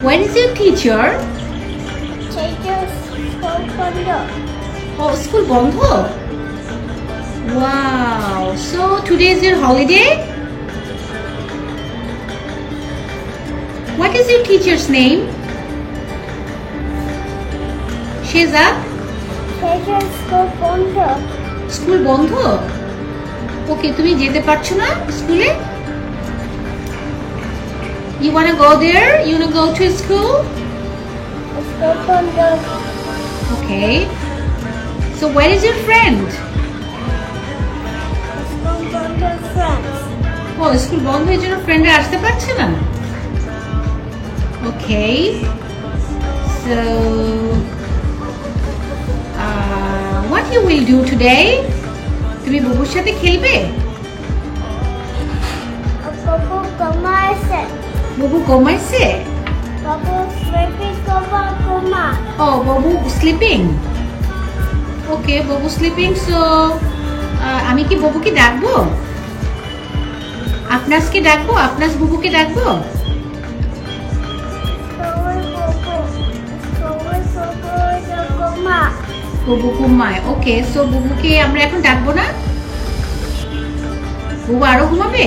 Where is your teacher? Teacher's school bundle. Oh, school বন্ধ? Wow. So today is your holiday? What is your teacher's name? Shezad? Teacher's school bundle. School বন্ধ? ওকে, তুমি যেতে পারছো না স্কুলে? You wanna go there? You wanna go to school? School bundle. Okay. So where is your friend? School bundle friends. Oh, school বন্ধ এর জন্য ফ্রেন্ডরা আসতে পারছে না? Okay. So what you will do today? তুমি বুবুর সাথে খেলবে? Babu ঘুমাইছে. বুবু ঘুমাইছে? Babu sleeping ঘুমা. Oh, বাবু স্লিপিং. ওকে, বাবু স্লিপিং. সো আমি কি বাবুকে ডাকবো? আপনাসকে ডাকবো? আপনাস বুবুকে ডাকবো? বুবু ঘুমায়. ওকে, সো বুবুকে আমরা এখন ডাকবো না? বুবু আরো ঘুমাবে?